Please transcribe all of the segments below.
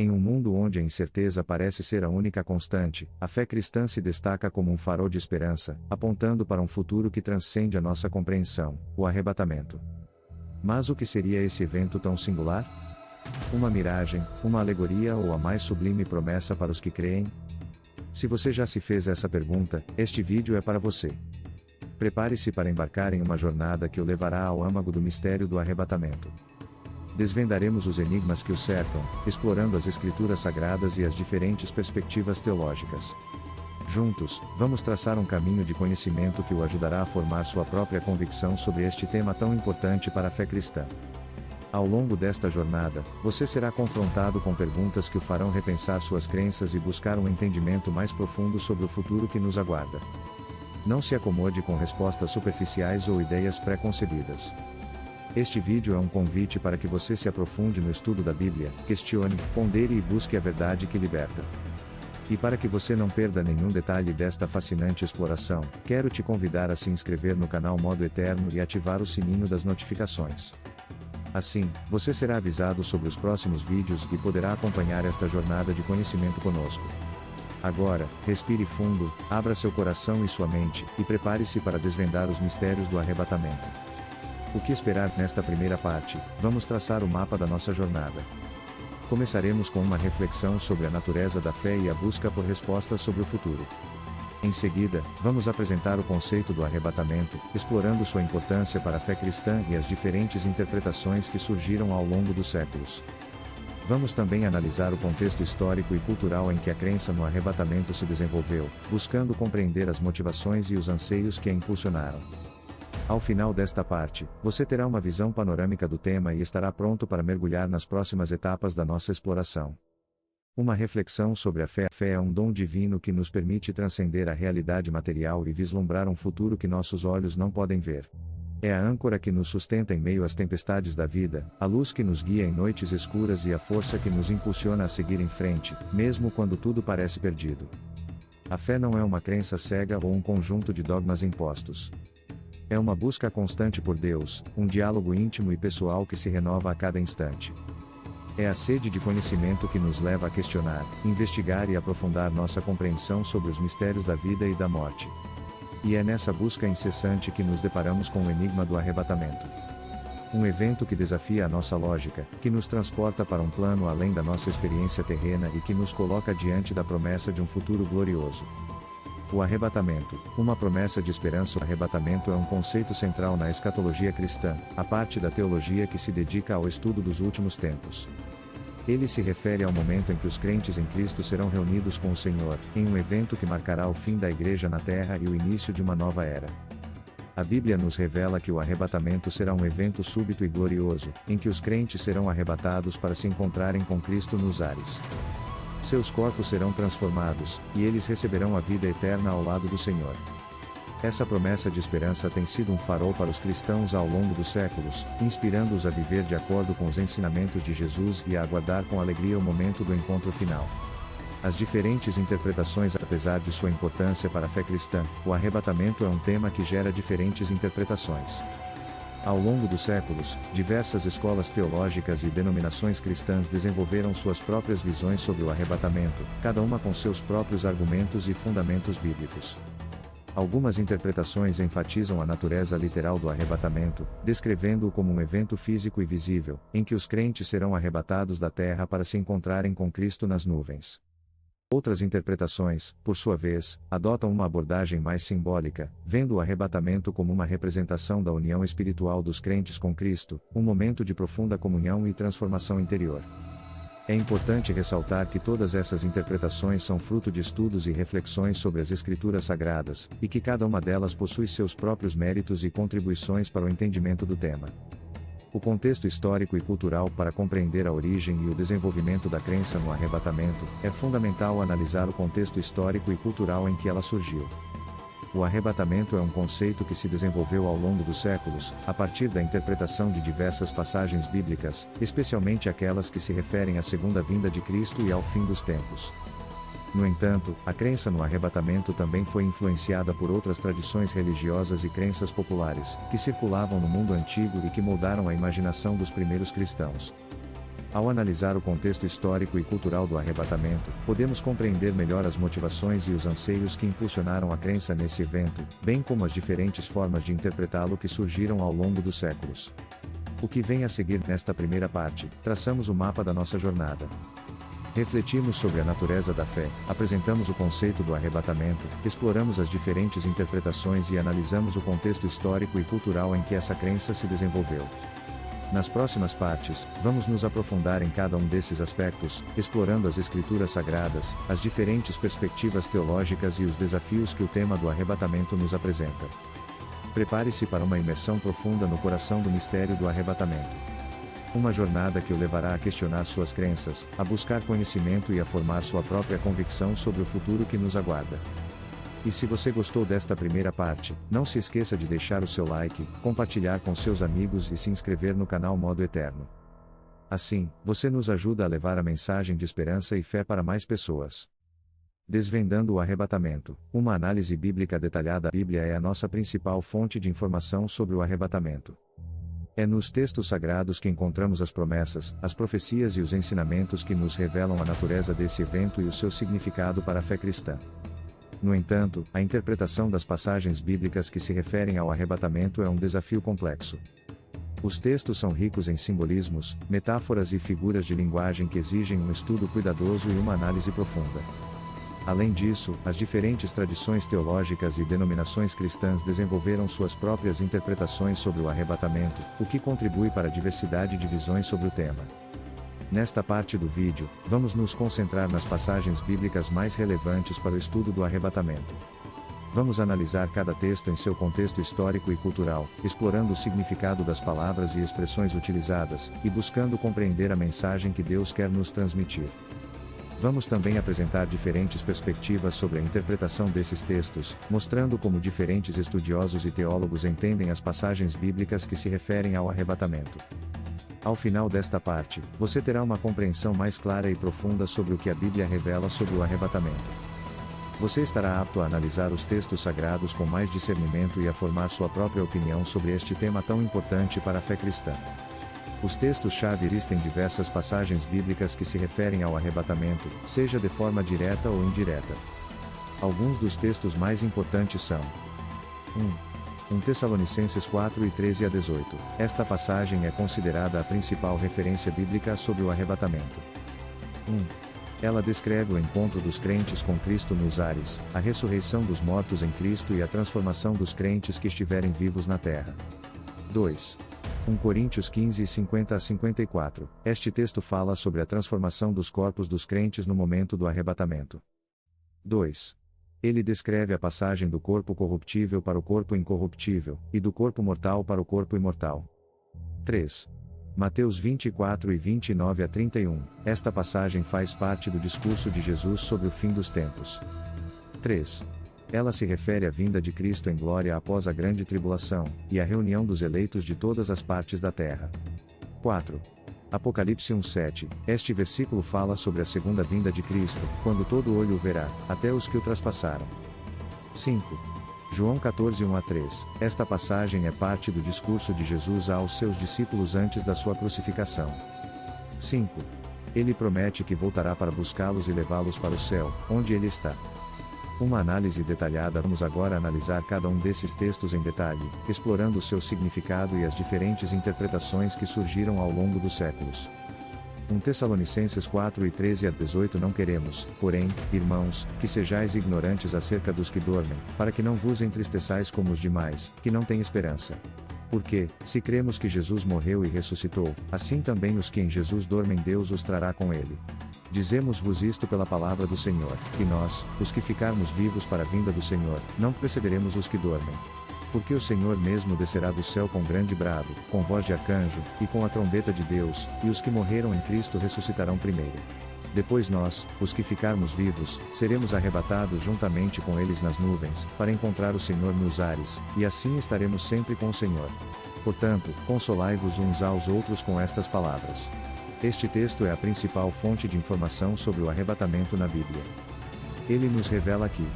Em um mundo onde a incerteza parece ser a única constante, a fé cristã se destaca como um farol de esperança, apontando para um futuro que transcende a nossa compreensão, o arrebatamento. Mas o que seria esse evento tão singular? Uma miragem, uma alegoria ou a mais sublime promessa para os que creem? Se você já se fez essa pergunta, este vídeo é para você. Prepare-se para embarcar em uma jornada que o levará ao âmago do mistério do arrebatamento. Desvendaremos os enigmas que o cercam, explorando as escrituras sagradas e as diferentes perspectivas teológicas. Juntos, vamos traçar um caminho de conhecimento que o ajudará a formar sua própria convicção sobre este tema tão importante para a fé cristã. Ao longo desta jornada, você será confrontado com perguntas que o farão repensar suas crenças e buscar um entendimento mais profundo sobre o futuro que nos aguarda. Não se acomode com respostas superficiais ou ideias pré-concebidas. Este vídeo é um convite para que você se aprofunde no estudo da Bíblia, questione, pondere e busque a verdade que liberta. E para que você não perda nenhum detalhe desta fascinante exploração, quero te convidar a se inscrever no canal Modo Eterno e ativar o sininho das notificações. Assim, você será avisado sobre os próximos vídeos e poderá acompanhar esta jornada de conhecimento conosco. Agora, respire fundo, abra seu coração e sua mente, e prepare-se para desvendar os mistérios do arrebatamento. O que esperar nesta primeira parte? Vamos traçar o mapa da nossa jornada. Começaremos com uma reflexão sobre a natureza da fé e a busca por respostas sobre o futuro. Em seguida, vamos apresentar o conceito do arrebatamento, explorando sua importância para a fé cristã e as diferentes interpretações que surgiram ao longo dos séculos. Vamos também analisar o contexto histórico e cultural em que a crença no arrebatamento se desenvolveu, buscando compreender as motivações e os anseios que a impulsionaram. Ao final desta parte, você terá uma visão panorâmica do tema e estará pronto para mergulhar nas próximas etapas da nossa exploração. Uma reflexão sobre a fé. A fé é um dom divino que nos permite transcender a realidade material e vislumbrar um futuro que nossos olhos não podem ver. É a âncora que nos sustenta em meio às tempestades da vida, a luz que nos guia em noites escuras e a força que nos impulsiona a seguir em frente, mesmo quando tudo parece perdido. A fé não é uma crença cega ou um conjunto de dogmas impostos. É uma busca constante por Deus, um diálogo íntimo e pessoal que se renova a cada instante. É a sede de conhecimento que nos leva a questionar, investigar e aprofundar nossa compreensão sobre os mistérios da vida e da morte. E é nessa busca incessante que nos deparamos com o enigma do arrebatamento. Um evento que desafia a nossa lógica, que nos transporta para um plano além da nossa experiência terrena e que nos coloca diante da promessa de um futuro glorioso. O arrebatamento, uma promessa de esperança. O arrebatamento é um conceito central na escatologia cristã, a parte da teologia que se dedica ao estudo dos últimos tempos. Ele se refere ao momento em que os crentes em Cristo serão reunidos com o Senhor, em um evento que marcará o fim da Igreja na Terra e o início de uma nova era. A Bíblia nos revela que o arrebatamento será um evento súbito e glorioso, em que os crentes serão arrebatados para se encontrarem com Cristo nos ares. Seus corpos serão transformados, e eles receberão a vida eterna ao lado do Senhor. Essa promessa de esperança tem sido um farol para os cristãos ao longo dos séculos, inspirando-os a viver de acordo com os ensinamentos de Jesus e a aguardar com alegria o momento do encontro final. As diferentes interpretações. Apesar de sua importância para a fé cristã, o arrebatamento é um tema que gera diferentes interpretações. Ao longo dos séculos, diversas escolas teológicas e denominações cristãs desenvolveram suas próprias visões sobre o arrebatamento, cada uma com seus próprios argumentos e fundamentos bíblicos. Algumas interpretações enfatizam a natureza literal do arrebatamento, descrevendo-o como um evento físico e visível, em que os crentes serão arrebatados da terra para se encontrarem com Cristo nas nuvens. Outras interpretações, por sua vez, adotam uma abordagem mais simbólica, vendo o arrebatamento como uma representação da união espiritual dos crentes com Cristo, um momento de profunda comunhão e transformação interior. É importante ressaltar que todas essas interpretações são fruto de estudos e reflexões sobre as Escrituras Sagradas, e que cada uma delas possui seus próprios méritos e contribuições para o entendimento do tema. O contexto histórico e cultural. Para compreender a origem e o desenvolvimento da crença no arrebatamento, é fundamental analisar o contexto histórico e cultural em que ela surgiu. O arrebatamento é um conceito que se desenvolveu ao longo dos séculos, a partir da interpretação de diversas passagens bíblicas, especialmente aquelas que se referem à segunda vinda de Cristo e ao fim dos tempos. No entanto, a crença no arrebatamento também foi influenciada por outras tradições religiosas e crenças populares, que circulavam no mundo antigo e que moldaram a imaginação dos primeiros cristãos. Ao analisar o contexto histórico e cultural do arrebatamento, podemos compreender melhor as motivações e os anseios que impulsionaram a crença nesse evento, bem como as diferentes formas de interpretá-lo que surgiram ao longo dos séculos. O que vem a seguir nesta primeira parte, traçamos o mapa da nossa jornada. Refletimos sobre a natureza da fé, apresentamos o conceito do arrebatamento, exploramos as diferentes interpretações e analisamos o contexto histórico e cultural em que essa crença se desenvolveu. Nas próximas partes, vamos nos aprofundar em cada um desses aspectos, explorando as escrituras sagradas, as diferentes perspectivas teológicas e os desafios que o tema do arrebatamento nos apresenta. Prepare-se para uma imersão profunda no coração do mistério do arrebatamento. Uma jornada que o levará a questionar suas crenças, a buscar conhecimento e a formar sua própria convicção sobre o futuro que nos aguarda. E se você gostou desta primeira parte, não se esqueça de deixar o seu like, compartilhar com seus amigos e se inscrever no canal Modo Eterno. Assim, você nos ajuda a levar a mensagem de esperança e fé para mais pessoas. Desvendando o arrebatamento, uma análise bíblica detalhada. A Bíblia é a nossa principal fonte de informação sobre o arrebatamento. É nos textos sagrados que encontramos as promessas, as profecias e os ensinamentos que nos revelam a natureza desse evento e o seu significado para a fé cristã. No entanto, a interpretação das passagens bíblicas que se referem ao arrebatamento é um desafio complexo. Os textos são ricos em simbolismos, metáforas e figuras de linguagem que exigem um estudo cuidadoso e uma análise profunda. Além disso, as diferentes tradições teológicas e denominações cristãs desenvolveram suas próprias interpretações sobre o arrebatamento, o que contribui para a diversidade de visões sobre o tema. Nesta parte do vídeo, vamos nos concentrar nas passagens bíblicas mais relevantes para o estudo do arrebatamento. Vamos analisar cada texto em seu contexto histórico e cultural, explorando o significado das palavras e expressões utilizadas, e buscando compreender a mensagem que Deus quer nos transmitir. Vamos também apresentar diferentes perspectivas sobre a interpretação desses textos, mostrando como diferentes estudiosos e teólogos entendem as passagens bíblicas que se referem ao arrebatamento. Ao final desta parte, você terá uma compreensão mais clara e profunda sobre o que a Bíblia revela sobre o arrebatamento. Você estará apto a analisar os textos sagrados com mais discernimento e a formar sua própria opinião sobre este tema tão importante para a fé cristã. Os textos-chave. Existem diversas passagens bíblicas que se referem ao arrebatamento, seja de forma direta ou indireta. Alguns dos textos mais importantes são: 1 Tessalonicenses 4:13-18. Esta passagem é considerada a principal referência bíblica sobre o arrebatamento. 1. Ela descreve o encontro dos crentes com Cristo nos ares, a ressurreição dos mortos em Cristo e a transformação dos crentes que estiverem vivos na terra. 2. 1 Coríntios 15:50-54. Este texto fala sobre a transformação dos corpos dos crentes no momento do arrebatamento. 2. Ele descreve a passagem do corpo corruptível para o corpo incorruptível, e do corpo mortal para o corpo imortal. 3. Mateus 24:29-31. Esta passagem faz parte do discurso de Jesus sobre o fim dos tempos. 3. Ela se refere à vinda de Cristo em glória após a grande tribulação, e à reunião dos eleitos de todas as partes da terra. 4. Apocalipse 1:7. Este versículo fala sobre a segunda vinda de Cristo, quando todo olho o verá, até os que o traspassaram. 5. João 14:1-3. Esta passagem é parte do discurso de Jesus aos seus discípulos antes da sua crucificação. 5. Ele promete que voltará para buscá-los e levá-los para o céu, onde ele está. Uma análise detalhada. Vamos agora analisar cada um desses textos em detalhe, explorando o seu significado e as diferentes interpretações que surgiram ao longo dos séculos. 1 Tessalonicenses 4:13-18. Não queremos, porém, irmãos, que sejais ignorantes acerca dos que dormem, para que não vos entristeçais como os demais, que não têm esperança. Porque, se cremos que Jesus morreu e ressuscitou, assim também os que em Jesus dormem Deus os trará com ele. Dizemos-vos isto pela palavra do Senhor, que nós, os que ficarmos vivos para a vinda do Senhor, não precederemos os que dormem. Porque o Senhor mesmo descerá do céu com grande brado, com voz de arcanjo, e com a trombeta de Deus, e os que morreram em Cristo ressuscitarão primeiro. Depois nós, os que ficarmos vivos, seremos arrebatados juntamente com eles nas nuvens, para encontrar o Senhor nos ares, e assim estaremos sempre com o Senhor. Portanto, consolai-vos uns aos outros com estas palavras. Este texto é a principal fonte de informação sobre o arrebatamento na Bíblia. Ele nos revela que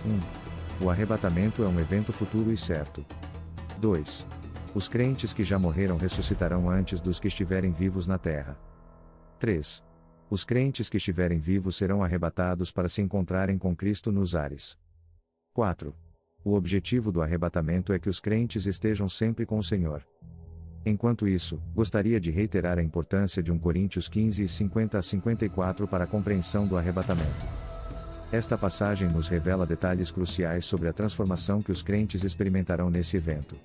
1. O arrebatamento é um evento futuro e certo. 2. Os crentes que já morreram ressuscitarão antes dos que estiverem vivos na terra. 3. Os crentes que estiverem vivos serão arrebatados para se encontrarem com Cristo nos ares. 4. O objetivo do arrebatamento é que os crentes estejam sempre com o Senhor. Enquanto isso, gostaria de reiterar a importância de 1 Coríntios 15, 50 a 54 para a compreensão do arrebatamento. Esta passagem nos revela detalhes cruciais sobre a transformação que os crentes experimentarão nesse evento.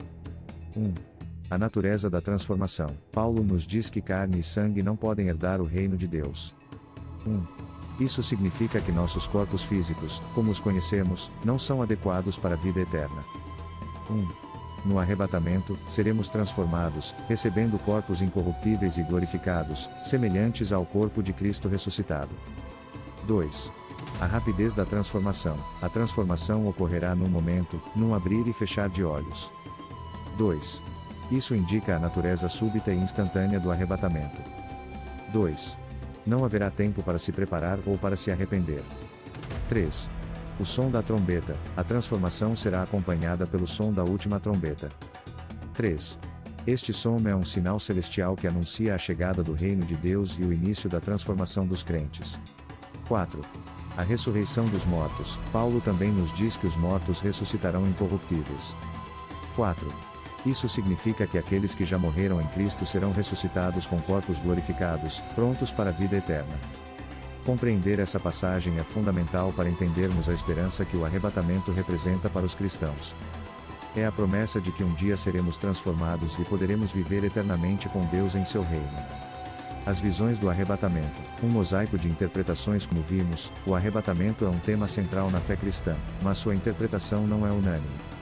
1. A natureza da transformação. Paulo nos diz que carne e sangue não podem herdar o reino de Deus. 1. Isso significa que nossos corpos físicos, como os conhecemos, não são adequados para a vida eterna. 1. No arrebatamento, seremos transformados, recebendo corpos incorruptíveis e glorificados, semelhantes ao corpo de Cristo ressuscitado. 2. A rapidez da transformação. A transformação ocorrerá num momento, num abrir e fechar de olhos. 2. Isso indica a natureza súbita e instantânea do arrebatamento. 2. Não haverá tempo para se preparar ou para se arrepender. 3. O som da trombeta. A transformação será acompanhada pelo som da última trombeta. 3. Este som é um sinal celestial que anuncia a chegada do reino de Deus e o início da transformação dos crentes. 4. A ressurreição dos mortos. Paulo também nos diz que os mortos ressuscitarão incorruptíveis. 4. Isso significa que aqueles que já morreram em Cristo serão ressuscitados com corpos glorificados, prontos para a vida eterna. Compreender essa passagem é fundamental para entendermos a esperança que o arrebatamento representa para os cristãos. É a promessa de que um dia seremos transformados e poderemos viver eternamente com Deus em seu reino. As visões do arrebatamento, um mosaico de interpretações. Como vimos, o arrebatamento é um tema central na fé cristã, mas sua interpretação não é unânime.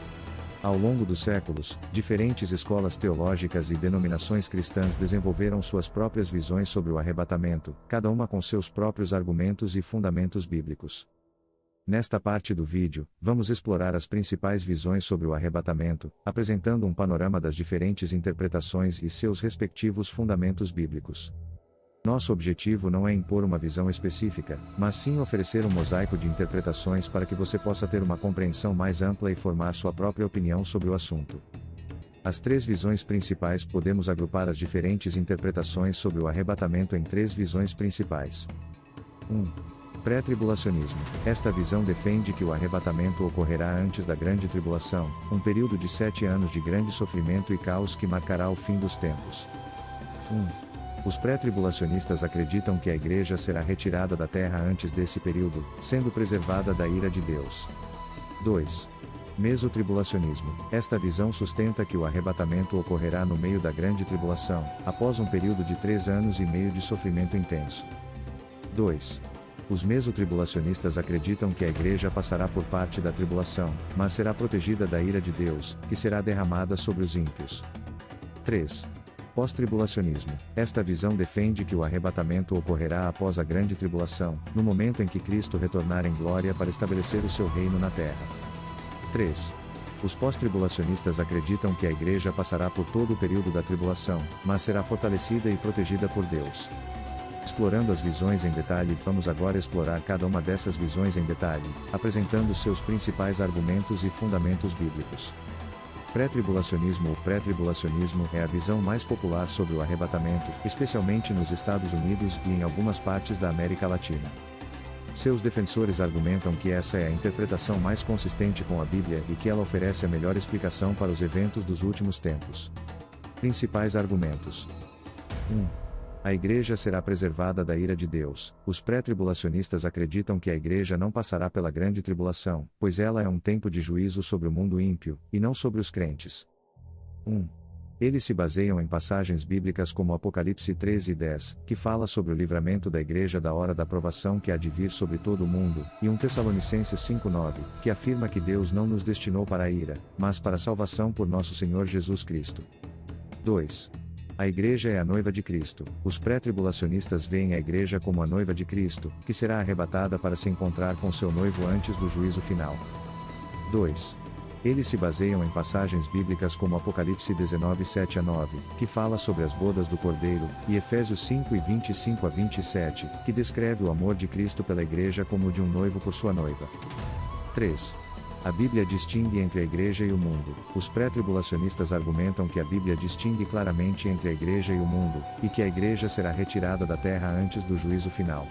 Ao longo dos séculos, diferentes escolas teológicas e denominações cristãs desenvolveram suas próprias visões sobre o arrebatamento, cada uma com seus próprios argumentos e fundamentos bíblicos. Nesta parte do vídeo, vamos explorar as principais visões sobre o arrebatamento, apresentando um panorama das diferentes interpretações e seus respectivos fundamentos bíblicos. Nosso objetivo não é impor uma visão específica, mas sim oferecer um mosaico de interpretações para que você possa ter uma compreensão mais ampla e formar sua própria opinião sobre o assunto. As três visões principais. Podemos agrupar as diferentes interpretações sobre o arrebatamento em três visões principais. 1. Pré-tribulacionismo. Esta visão defende que o arrebatamento ocorrerá antes da Grande Tribulação, um período de 7 anos de grande sofrimento e caos que marcará o fim dos tempos. 1. Os pré-tribulacionistas acreditam que a igreja será retirada da terra antes desse período, sendo preservada da ira de Deus. 2. Mesotribulacionismo. Esta visão sustenta que o arrebatamento ocorrerá no meio da grande tribulação, após um período de 3 anos e meio de sofrimento intenso. 2. Os mesotribulacionistas acreditam que a igreja passará por parte da tribulação, mas será protegida da ira de Deus, que será derramada sobre os ímpios. 3. Pós-tribulacionismo. Esta visão defende que o arrebatamento ocorrerá após a grande tribulação, no momento em que Cristo retornar em glória para estabelecer o seu reino na terra. 3. Os pós-tribulacionistas acreditam que a igreja passará por todo o período da tribulação, mas será fortalecida e protegida por Deus. Explorando as visões em detalhe, vamos agora explorar cada uma dessas visões em detalhe, apresentando seus principais argumentos e fundamentos bíblicos. Pré-tribulacionismo. O pré-tribulacionismo é a visão mais popular sobre o arrebatamento, especialmente nos Estados Unidos e em algumas partes da América Latina. Seus defensores argumentam que essa é a interpretação mais consistente com a Bíblia e que ela oferece a melhor explicação para os eventos dos últimos tempos. Principais argumentos. 1. A igreja será preservada da ira de Deus. Os pré-tribulacionistas acreditam que a igreja não passará pela grande tribulação, pois ela é um tempo de juízo sobre o mundo ímpio, e não sobre os crentes. 1. Eles se baseiam em passagens bíblicas como Apocalipse 13:10, que fala sobre o livramento da igreja da hora da provação que há de vir sobre todo o mundo, e 1 Tessalonicenses 5:9, que afirma que Deus não nos destinou para a ira, mas para a salvação por nosso Senhor Jesus Cristo. 2. A igreja é a noiva de Cristo. Os pré-tribulacionistas veem a igreja como a noiva de Cristo, que será arrebatada para se encontrar com seu noivo antes do juízo final. 2. Eles se baseiam em passagens bíblicas como Apocalipse 19:7-9, que fala sobre as bodas do Cordeiro, e Efésios 5:25-27, que descreve o amor de Cristo pela igreja como o de um noivo por sua noiva. 3. A Bíblia distingue entre a Igreja e o mundo. Os pré-tribulacionistas argumentam que a Bíblia distingue claramente entre a Igreja e o mundo, e que a Igreja será retirada da terra antes do juízo final.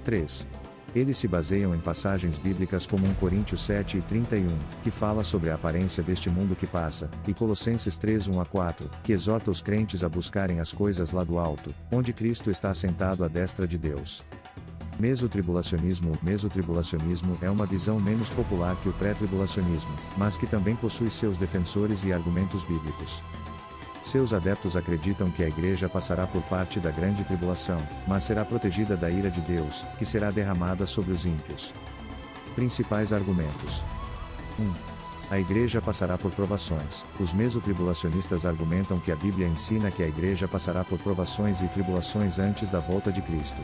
3. Eles se baseiam em passagens bíblicas como 1 Coríntios 7:31, que fala sobre a aparência deste mundo que passa, e Colossenses 3:1-4, que exorta os crentes a buscarem as coisas lá do alto, onde Cristo está assentado à destra de Deus. Mesotribulacionismo. O mesotribulacionismo é uma visão menos popular que o pré-tribulacionismo, mas que também possui seus defensores e argumentos bíblicos. Seus adeptos acreditam que a Igreja passará por parte da grande tribulação, mas será protegida da ira de Deus, que será derramada sobre os ímpios. Principais argumentos. 1. A Igreja passará por provações. Os mesotribulacionistas argumentam que a Bíblia ensina que a Igreja passará por provações e tribulações antes da volta de Cristo.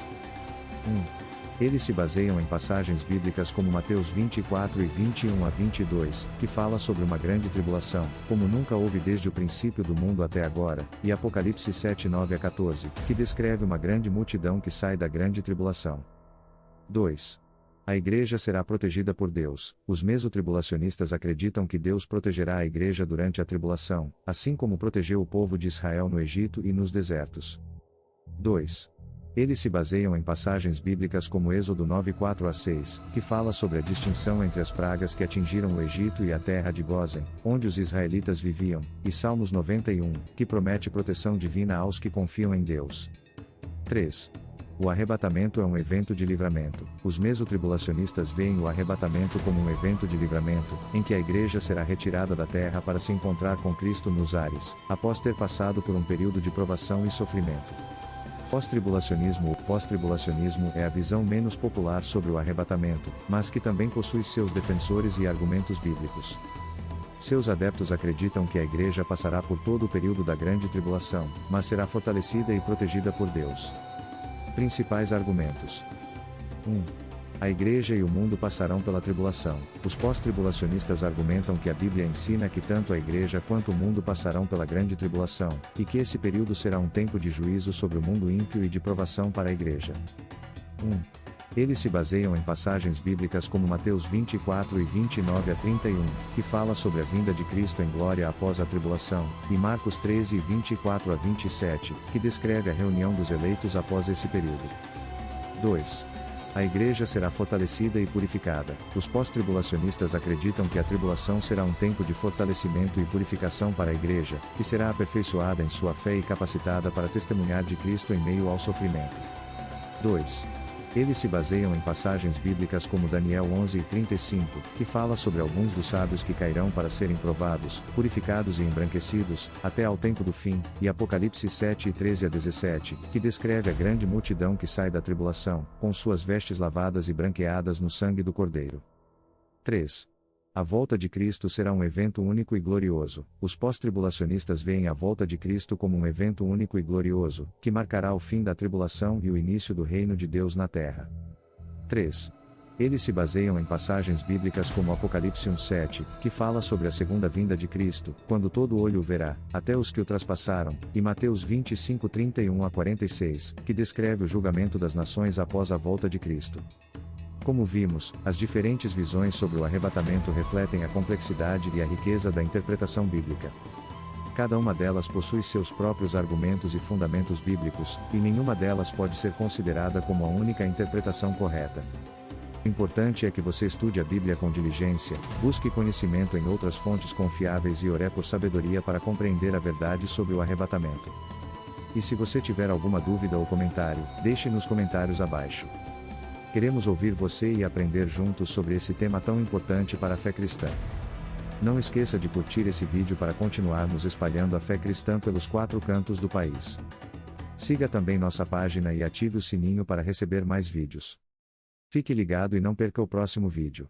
1. Eles se baseiam em passagens bíblicas como Mateus 24:21-22, que fala sobre uma grande tribulação, como nunca houve desde o princípio do mundo até agora, e Apocalipse 7:9-14, que descreve uma grande multidão que sai da grande tribulação. 2. A Igreja será protegida por Deus. Os mesotribulacionistas acreditam que Deus protegerá a Igreja durante a tribulação, assim como protegeu o povo de Israel no Egito e nos desertos. 2. Eles se baseiam em passagens bíblicas como Êxodo 9:4-6, que fala sobre a distinção entre as pragas que atingiram o Egito e a terra de Gósen, onde os israelitas viviam, e Salmos 91, que promete proteção divina aos que confiam em Deus. 3. O arrebatamento é um evento de livramento. Os mesotribulacionistas veem o arrebatamento como um evento de livramento, em que a Igreja será retirada da terra para se encontrar com Cristo nos ares, após ter passado por um período de provação e sofrimento. Pós-tribulacionismo. O pós-tribulacionismo é a visão menos popular sobre o arrebatamento, mas que também possui seus defensores e argumentos bíblicos. Seus adeptos acreditam que a Igreja passará por todo o período da grande tribulação, mas será fortalecida e protegida por Deus. Principais argumentos. 1. A Igreja e o mundo passarão pela tribulação. Os pós-tribulacionistas argumentam que a Bíblia ensina que tanto a Igreja quanto o mundo passarão pela grande tribulação, e que esse período será um tempo de juízo sobre o mundo ímpio e de provação para a Igreja. 1. Eles se baseiam em passagens bíblicas como Mateus 24:29-31, que fala sobre a vinda de Cristo em glória após a tribulação, e Marcos 13:24-27, que descreve a reunião dos eleitos após esse período. 2. A Igreja será fortalecida e purificada. Os pós-tribulacionistas acreditam que a tribulação será um tempo de fortalecimento e purificação para a Igreja, que será aperfeiçoada em sua fé e capacitada para testemunhar de Cristo em meio ao sofrimento. 2. Eles se baseiam em passagens bíblicas como Daniel 11:35, que fala sobre alguns dos sábios que cairão para serem provados, purificados e embranquecidos, até ao tempo do fim, e Apocalipse 7:13-17, que descreve a grande multidão que sai da tribulação, com suas vestes lavadas e branqueadas no sangue do Cordeiro. 3. A volta de Cristo será um evento único e glorioso. Os pós-tribulacionistas veem a volta de Cristo como um evento único e glorioso, que marcará o fim da tribulação e o início do reino de Deus na terra. 3. Eles se baseiam em passagens bíblicas como Apocalipse 1:7, que fala sobre a segunda vinda de Cristo, quando todo olho o verá, até os que o traspassaram, e Mateus 25:31-46, que descreve o julgamento das nações após a volta de Cristo. Como vimos, as diferentes visões sobre o arrebatamento refletem a complexidade e a riqueza da interpretação bíblica. Cada uma delas possui seus próprios argumentos e fundamentos bíblicos, e nenhuma delas pode ser considerada como a única interpretação correta. O importante é que você estude a Bíblia com diligência, busque conhecimento em outras fontes confiáveis e ore por sabedoria para compreender a verdade sobre o arrebatamento. E se você tiver alguma dúvida ou comentário, deixe nos comentários abaixo. Queremos ouvir você e aprender juntos sobre esse tema tão importante para a fé cristã. Não esqueça de curtir esse vídeo para continuarmos espalhando a fé cristã pelos 4 cantos do país. Siga também nossa página e ative o sininho para receber mais vídeos. Fique ligado e não perca o próximo vídeo.